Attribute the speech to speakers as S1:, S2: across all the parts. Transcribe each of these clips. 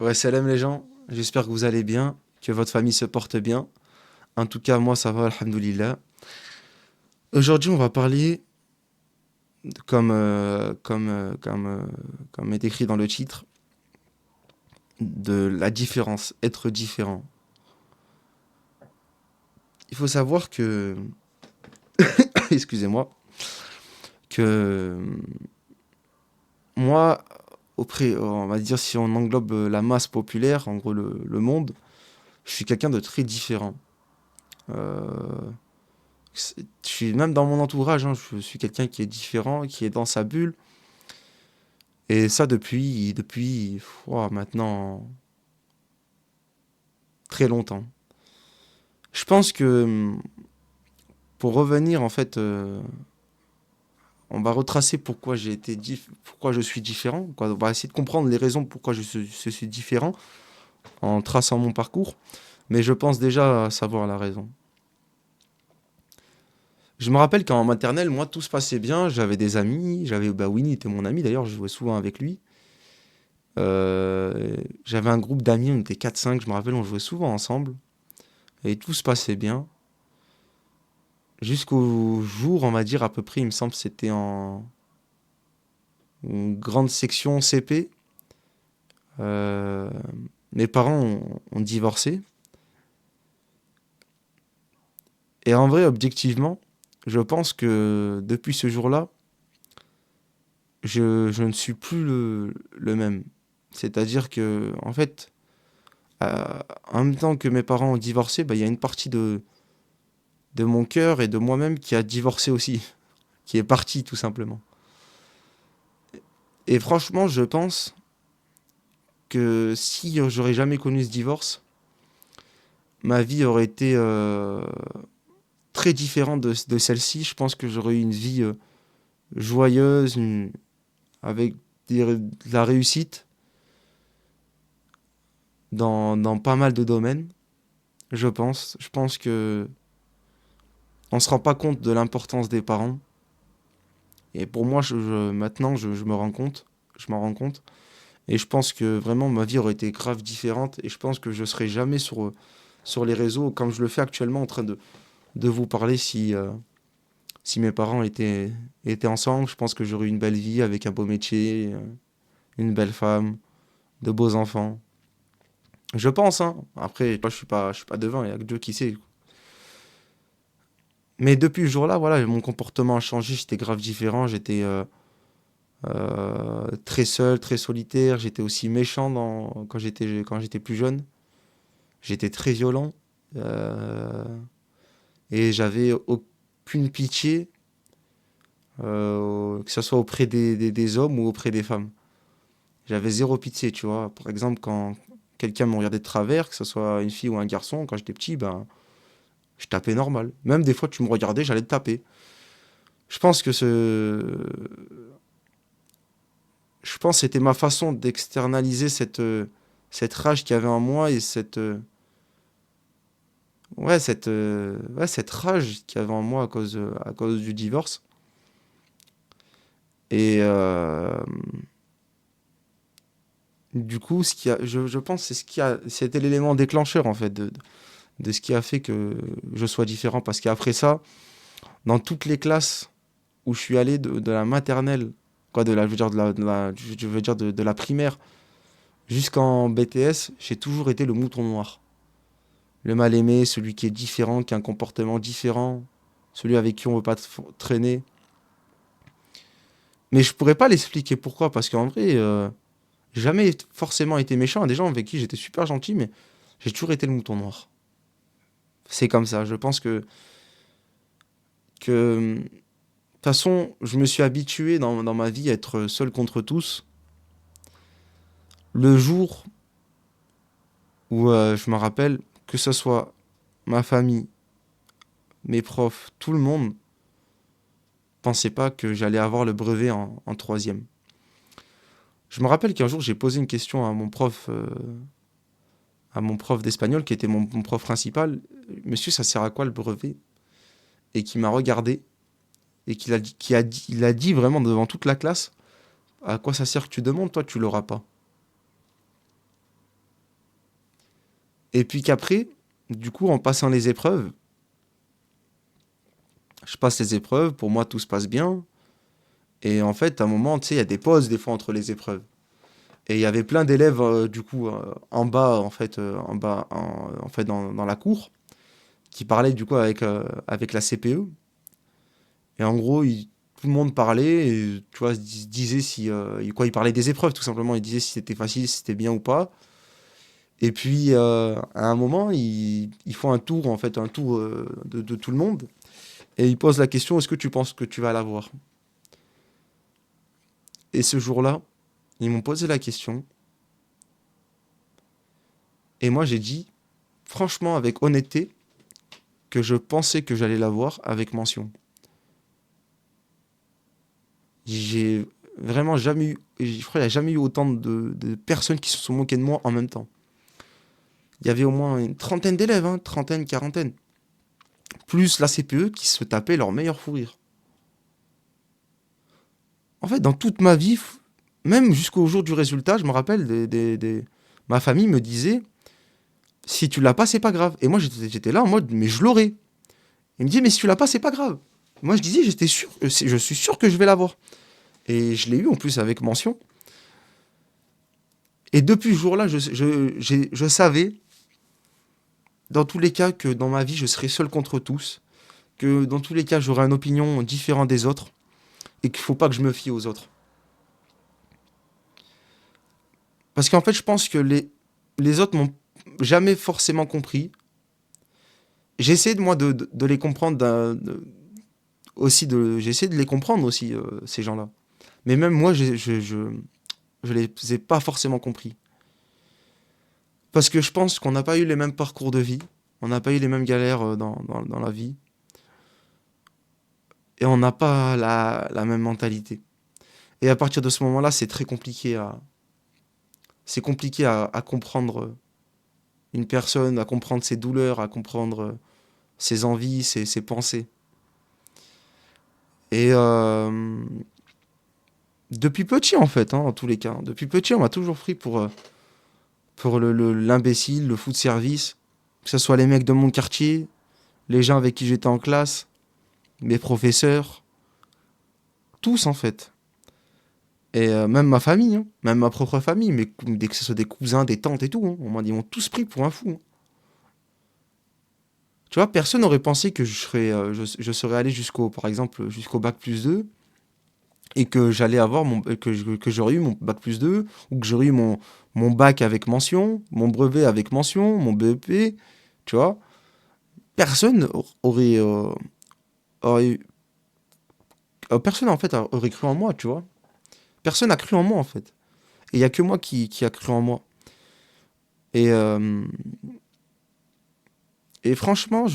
S1: Ouais, salam les gens, j'espère que vous allez bien, que votre famille se porte bien. En tout cas, moi ça va, alhamdoulilah. Aujourd'hui, on va parler, comme est écrit dans le titre, de la différence, être différent. Il faut savoir que, excusez-moi, que moi, on va dire si on englobe la masse populaire, en gros le monde, je suis quelqu'un de très différent. Euh, je suis même dans mon entourage, hein, je suis quelqu'un qui est différent, qui est dans sa bulle. Et ça depuis maintenant très longtemps. Je pense que pour revenir en fait, on va retracer pourquoi je suis différent. Quoi. On va essayer de comprendre les raisons pourquoi je suis différent en traçant mon parcours. Mais je pense déjà savoir la raison. Je me rappelle qu'en maternelle, moi, tout se passait bien. J'avais des amis. Winnie était mon ami d'ailleurs. Je jouais souvent avec lui. J'avais un groupe d'amis. On était 4-5. Je me rappelle, on jouait souvent ensemble. Et tout se passait bien. Jusqu'au jour, on va dire à peu près, il me semble, c'était en une grande section CP. Euh, Mes parents ont divorcé. Et en vrai, objectivement, je pense que depuis ce jour-là, je ne suis plus le même. C'est-à-dire que, en fait, en même temps que mes parents ont divorcé, bah, il y a une partie de mon cœur et de moi-même qui a divorcé aussi, qui est partie tout simplement. Et franchement, je pense que si j'aurais jamais connu ce divorce, ma vie aurait été très différente de celle-ci. Je pense que j'aurais eu une vie joyeuse, avec de la réussite dans pas mal de domaines, je pense. Je pense que on se rend pas compte de l'importance des parents. Et pour moi, maintenant, je me rends compte. Je m'en rends compte. Et je pense que vraiment, ma vie aurait été grave différente. Et je pense que je serais jamais sur les réseaux comme je le fais actuellement en train de vous parler si mes parents étaient ensemble, je pense que j'aurais eu une belle vie avec un beau métier, une belle femme, de beaux enfants. Je pense, hein. Après, moi, je suis pas devin, il y a que Dieu qui sait. Mais depuis ce jour-là, voilà, mon comportement a changé, j'étais grave différent, j'étais très seul, très solitaire, j'étais aussi méchant quand j'étais plus jeune, j'étais très violent et j'avais aucune pitié, que ce soit auprès des hommes ou auprès des femmes. J'avais zéro pitié, tu vois. Par exemple, quand quelqu'un me regardait de travers, que ce soit une fille ou un garçon, quand j'étais petit, ben, je tapais normal. Même des fois, tu me regardais, j'allais te taper. Je pense que je pense que c'était ma façon d'externaliser cette rage qu'il y avait en moi et cette rage qu'il y avait en moi à cause du divorce. Et du coup, je pense, c'était l'élément déclencheur en fait de ce qui a fait que je sois différent. Parce qu'après ça, dans toutes les classes où je suis allé de la maternelle, quoi, je veux dire je veux dire de la primaire jusqu'en BTS, j'ai toujours été le mouton noir. Le mal aimé, celui qui est différent, qui a un comportement différent, celui avec qui on veut pas traîner. Mais je pourrais pas l'expliquer pourquoi, parce qu'en vrai, j'ai jamais forcément été méchant. Il y a des gens avec qui j'étais super gentil, mais j'ai toujours été le mouton noir. C'est comme ça. Je pense que de toute façon, je me suis habitué dans ma vie à être seul contre tous. Le jour où je me rappelle que ce soit ma famille, mes profs, tout le monde pensait pas que j'allais avoir le brevet en troisième. Je me rappelle qu'un jour j'ai posé une question à mon prof d'espagnol qui était mon prof principal. Monsieur, ça sert à quoi le brevet? Et qui m'a regardé et il a dit vraiment devant toute la classe, à quoi ça sert que tu demandes, toi tu l'auras pas. Et puis qu'après, du coup, en passant les épreuves, je passe les épreuves, pour moi tout se passe bien. Et en fait, à un moment, tu sais, il y a des pauses des fois entre les épreuves. Et il y avait plein d'élèves, du coup, en bas, en fait, en fait dans la cour, qui parlaient du coup avec la CPE. Et en gros, tout le monde parlait, et, tu vois, disait si, quoi, il parlait des épreuves tout simplement. Il disait si c'était facile, si c'était bien ou pas. Et puis, à un moment, ils font un tour, en fait, un tour de tout le monde. Et ils posent la question, est-ce que tu penses que tu vas l'avoir? Et ce jour-là, ils m'ont posé la question. Et moi, j'ai dit, franchement, avec honnêteté, que je pensais que j'allais l'avoir avec mention. J'ai vraiment jamais eu, je crois qu'il n'y a jamais eu autant de personnes qui se sont moquées de moi en même temps. Il y avait au moins une trentaine d'élèves, hein, trentaine, quarantaine. Plus la CPE qui se tapait leur meilleur fou rire. En fait, dans toute ma vie, même jusqu'au jour du résultat, je me rappelle, ma famille me disait, si tu l'as pas, c'est pas grave. Et moi, j'étais là en mode, mais je l'aurais. Il me dit, mais si tu l'as pas, c'est pas grave. Moi, je disais, j'étais sûr, je suis sûr que je vais l'avoir. Et je l'ai eu en plus avec mention. Et depuis ce jour-là, je savais, dans tous les cas, que dans ma vie, je serais seul contre tous. Que dans tous les cas, j'aurais une opinion différente des autres. Et qu'il ne faut pas que je me fie aux autres. Parce qu'en fait, je pense que les autres m'ont jamais forcément compris. J'essaie de moi de les comprendre j'essaie de les comprendre aussi, ces gens-là. Mais même moi, je les ai pas forcément compris. Parce que je pense qu'on n'a pas eu les mêmes parcours de vie, on n'a pas eu les mêmes galères dans la vie, et on n'a pas la même mentalité. Et à partir de ce moment-là, c'est compliqué à comprendre une personne, à comprendre ses douleurs, à comprendre ses envies, ses pensées. Et depuis petit, en fait, hein, en tous les cas, depuis petit, on m'a toujours pris pour l'imbécile, le fou de service, que ce soit les mecs de mon quartier, les gens avec qui j'étais en classe, mes professeurs, tous en fait. Et même ma famille, hein, même ma propre famille, mais dès que ce soit des cousins, des tantes et tout, hein, ils m'ont tous pris pour un fou, hein. Tu vois, personne n'aurait pensé que je serais allé par exemple, jusqu'au bac plus 2 et que j'allais avoir que j'aurais eu mon bac plus 2 ou que j'aurais eu mon bac avec mention, mon brevet avec mention, mon BEP, tu vois. Personne aurait, personne en fait aurait cru en moi, tu vois. Personne n'a cru en moi en fait. Et il y a que moi qui a cru en moi. Et, et franchement,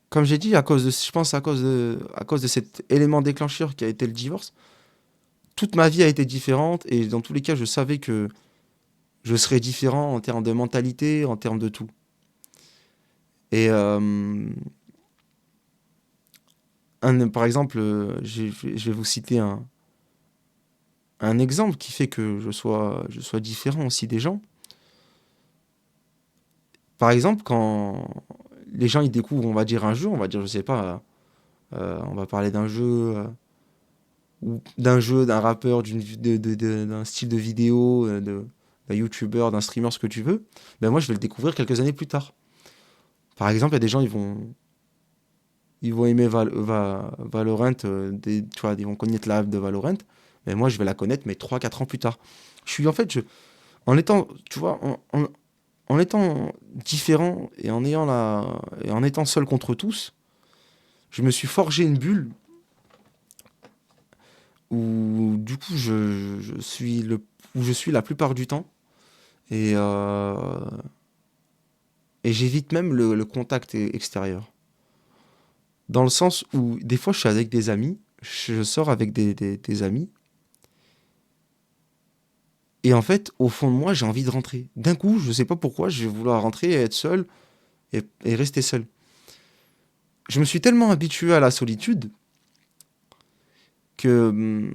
S1: comme j'ai dit, je pense à cause de cet élément déclencheur qui a été le divorce, toute ma vie a été différente et dans tous les cas, je savais que je serais différent en termes de mentalité, en termes de tout. Et par exemple, je vais vous citer un exemple qui fait que je sois différent aussi des gens. Par exemple, quand les gens ils découvrent, on va dire un jeu, on va dire, je sais pas, on va parler d'un jeu, ou d'un jeu, d'un rappeur, d'un style de vidéo, d'un youtubeur, d'un streamer, ce que tu veux, ben moi je vais le découvrir quelques années plus tard. Par exemple, il y a des gens, ils vont aimer Valorant, tu vois, ils vont connaître la hype de Valorant, mais moi je vais la connaître, mais 3 4 ans plus tard. Je suis en fait, en étant, tu vois, en étant différent et en étant seul contre tous, je me suis forgé une bulle où du coup où je suis la plupart du temps et, et j'évite même le contact extérieur. Dans le sens où des fois je suis avec des amis, je sors avec des amis et en fait au fond de moi j'ai envie de rentrer. D'un coup je sais pas pourquoi je vais vouloir rentrer et être seul et rester seul. Je me suis tellement habitué à la solitude que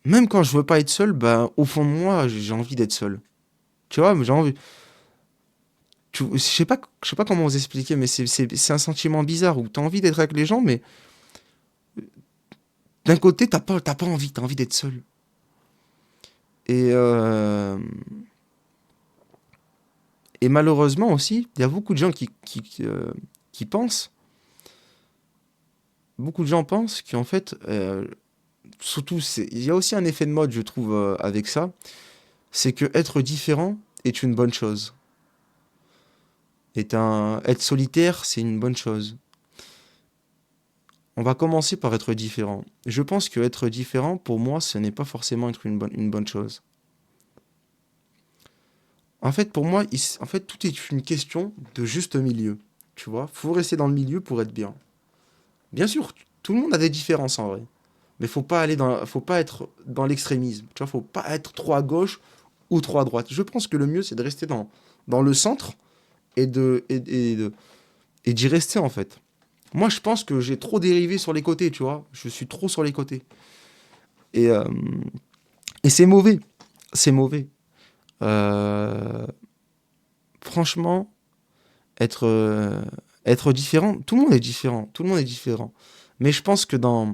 S1: même quand je veux pas être seul, bah, au fond de moi j'ai envie d'être seul. Tu vois, mais j'ai envie. Je sais pas comment vous expliquer, mais c'est un sentiment bizarre où t'as envie d'être avec les gens, mais d'un côté, t'as pas envie, t'as envie d'être seul. Et, euh, et malheureusement aussi, il y a beaucoup de gens qui pensent, beaucoup de gens pensent qu'en fait, surtout, il y a aussi un effet de mode, je trouve, avec ça, c'est que être différent est une bonne chose. Être solitaire, c'est une bonne chose. On va commencer par être différent. Je pense que être différent, pour moi, ce n'est pas forcément être une bonne chose. En fait, pour moi, en fait, tout est une question de juste milieu. Tu vois, faut rester dans le milieu pour être bien. Bien sûr, tout le monde a des différences en vrai, mais faut pas être dans l'extrémisme. Tu vois, faut pas être trop à gauche ou trop à droite. Je pense que le mieux, c'est de rester dans le centre et d'y rester en fait. Moi, je pense que j'ai trop dérivé sur les côtés, tu vois. Je suis trop sur les côtés. Et, euh, et c'est mauvais. C'est mauvais. Euh, Franchement, être, euh, être différent, tout le monde est différent. Tout le monde est différent. Mais je pense que de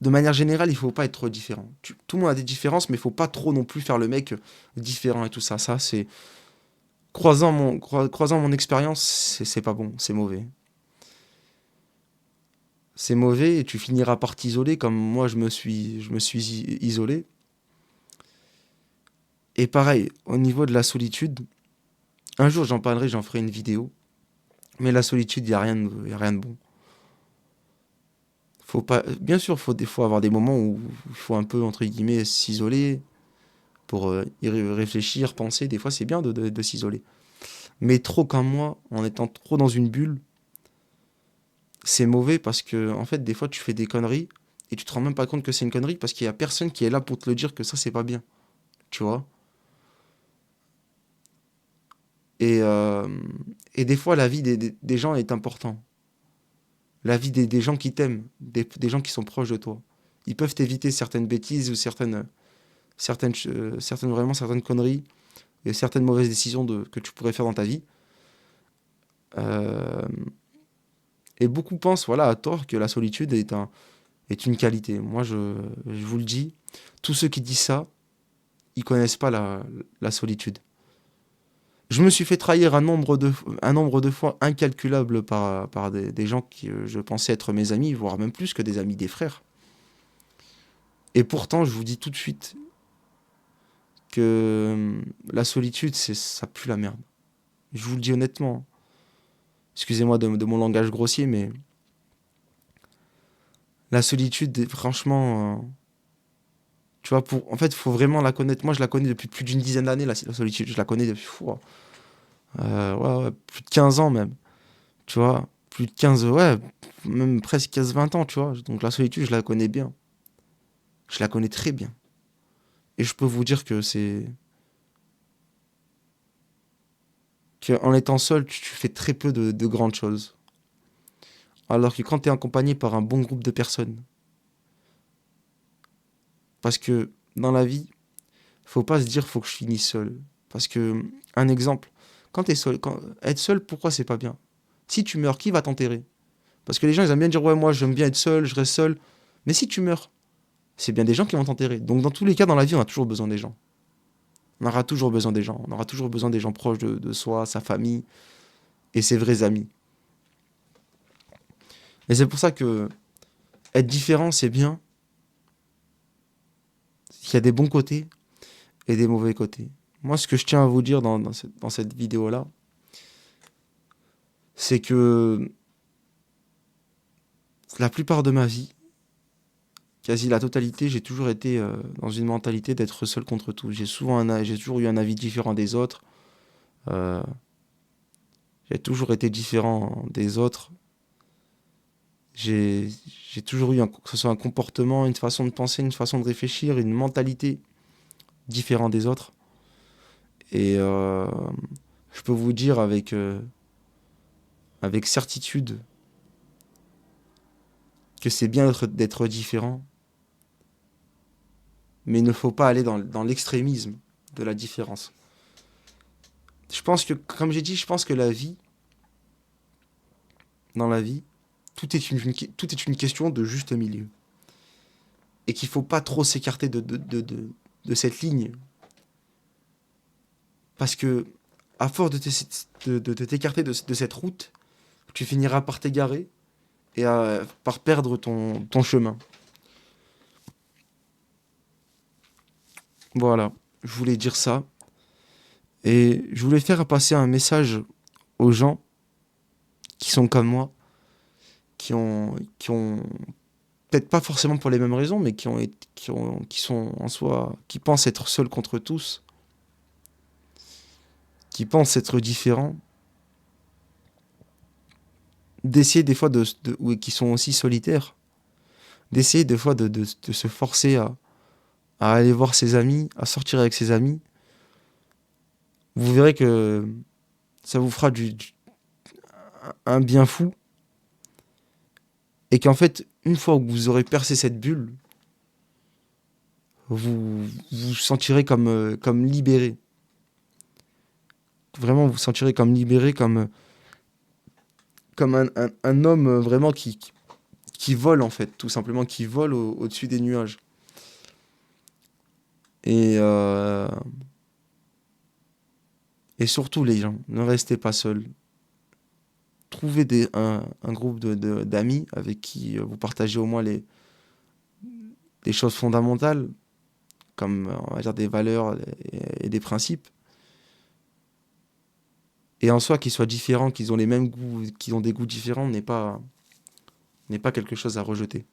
S1: manière générale, il faut pas être trop différent. Tout le monde a des différences, mais il faut pas trop non plus faire le mec différent et tout ça. Ça, c'est. Croisant mon expérience, c'est pas bon, c'est mauvais. C'est mauvais et tu finiras par t'isoler comme moi je me suis isolé. Et pareil, au niveau de la solitude, un jour j'en parlerai, j'en ferai une vidéo. Mais la solitude, y a rien de bon. Faut pas, bien sûr, faut des fois avoir des moments où il faut un peu, entre guillemets, s'isoler pour réfléchir, penser. Des fois, c'est bien de s'isoler. Mais trop comme moi, en étant trop dans une bulle, c'est mauvais parce que, en fait, des fois, tu fais des conneries et tu te rends même pas compte que c'est une connerie parce qu'il y a personne qui est là pour te le dire que ça, c'est pas bien. Tu vois? Et, euh, et des fois, la vie des gens est importante. La vie des gens qui t'aiment, des gens qui sont proches de toi. Ils peuvent t'éviter certaines bêtises ou certaines conneries et certaines mauvaises décisions que tu pourrais faire dans ta vie. Euh, et beaucoup pensent, voilà, à tort, que la solitude est une qualité. Moi, je vous le dis, tous ceux qui disent ça, ils connaissent pas la solitude. Je me suis fait trahir un nombre de fois incalculable par des gens qui, je pensais être mes amis, voire même plus que des amis, des frères. Et pourtant, je vous dis tout de suite que la solitude, ça pue la merde. Je vous le dis honnêtement. Excusez-moi de mon langage grossier, mais la solitude, franchement, tu vois, en fait, il faut vraiment la connaître. Moi, je la connais depuis plus d'une dizaine d'années, la solitude. Je la connais depuis ouais, plus de 15 ans même. Tu vois, plus de 15, ouais, même presque 15-20 ans, tu vois. Donc la solitude, je la connais bien. Je la connais très bien. Et je peux vous dire qu'en étant seul, tu fais très peu de grandes choses. Alors que quand tu es accompagné par un bon groupe de personnes, parce que dans la vie, faut pas se dire faut que je finisse seul. Parce que, un exemple, quand tu es seul, être seul, pourquoi c'est pas bien? Si tu meurs, qui va t'enterrer? Parce que les gens, ils aiment bien dire ouais, moi j'aime bien être seul, je reste seul. Mais si tu meurs, c'est bien des gens qui vont t'enterrer. Donc dans tous les cas, dans la vie, on a toujours besoin des gens. On aura toujours besoin des gens. On aura toujours besoin des gens proches de soi, sa famille et ses vrais amis. Et c'est pour ça que être différent, c'est bien. Il y a des bons côtés et des mauvais côtés. Moi, ce que je tiens à vous dire dans cette vidéo-là, c'est que la plupart de ma vie, quasi la totalité, j'ai toujours été dans une mentalité d'être seul contre tout. J'ai toujours eu un avis différent des autres. Euh, j'ai toujours été différent des autres. J'ai, j'ai toujours eu, que ce soit un comportement, une façon de penser, une façon de réfléchir, une mentalité différente des autres. Et je peux vous dire avec certitude que c'est bien d'être différent. Mais il ne faut pas aller dans l'extrémisme de la différence. Je pense que, comme j'ai dit, je pense que dans la vie, tout est une question de juste milieu. Et qu'il ne faut pas trop s'écarter de cette ligne. Parce que, à force de t'écarter de cette route, tu finiras par t'égarer et par perdre ton chemin. Voilà, je voulais dire ça. Et je voulais faire passer un message aux gens qui sont comme moi, qui ont peut-être pas forcément pour les mêmes raisons, mais qui sont en soi, qui pensent être seuls contre tous, qui pensent être différents, d'essayer des fois ou qui sont aussi solitaires, d'essayer des fois de se forcer à aller voir ses amis, à sortir avec ses amis. Vous verrez que ça vous fera un bien fou et qu'en fait, une fois que vous aurez percé cette bulle, vous vous sentirez comme libéré. Vraiment, vous vous sentirez comme libéré, comme un homme vraiment qui vole en fait, tout simplement, qui vole au-dessus des nuages. Et, euh, et surtout les gens, ne restez pas seuls. Trouvez un groupe d'amis avec qui vous partagez au moins des choses fondamentales, comme on va dire des valeurs et des principes. Et en soi, qu'ils soient différents, qu'ils ont les mêmes goûts, qu'ils ont des goûts différents, n'est pas quelque chose à rejeter.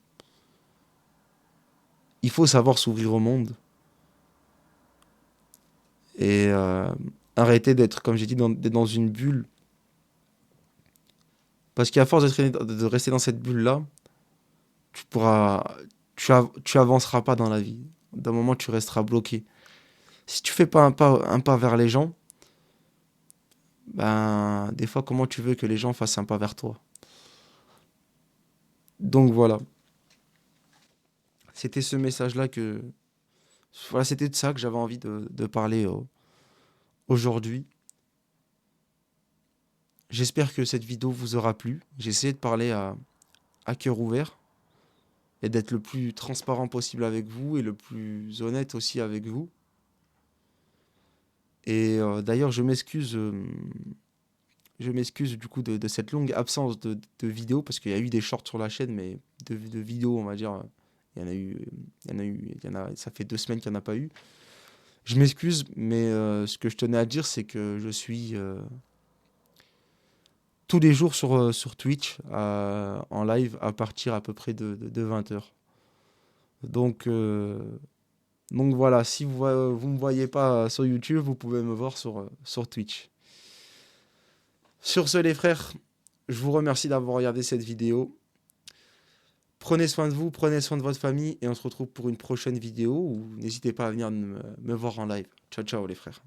S1: Il faut savoir s'ouvrir au monde et arrêter d'être, comme j'ai dit, d'être dans une bulle. Parce qu'à force de rester dans cette bulle-là, tu pourras, tu avanceras pas dans la vie. D'un moment, tu resteras bloqué. Si tu fais pas un pas vers les gens, ben, des fois, comment tu veux que les gens fassent un pas vers toi? Donc voilà. C'était ce message-là voilà, c'était de ça que j'avais envie de parler aujourd'hui. J'espère que cette vidéo vous aura plu. J'ai essayé de parler à cœur ouvert et d'être le plus transparent possible avec vous et le plus honnête aussi avec vous. Et d'ailleurs, je m'excuse du coup de cette longue absence de vidéos parce qu'il y a eu des shorts sur la chaîne, mais de vidéos, on va dire, il y en a eu, ça fait 2 semaines qu'il n'y en a pas eu. Je m'excuse, mais ce que je tenais à dire, c'est que je suis tous les jours sur Twitch en live à partir à peu près de 20 h. Donc, euh, donc voilà, si vous ne me voyez pas sur YouTube, vous pouvez me voir sur Twitch. Sur ce les frères, je vous remercie d'avoir regardé cette vidéo. Prenez soin de vous, prenez soin de votre famille et on se retrouve pour une prochaine vidéo ou n'hésitez pas à venir me voir en live. Ciao ciao les frères.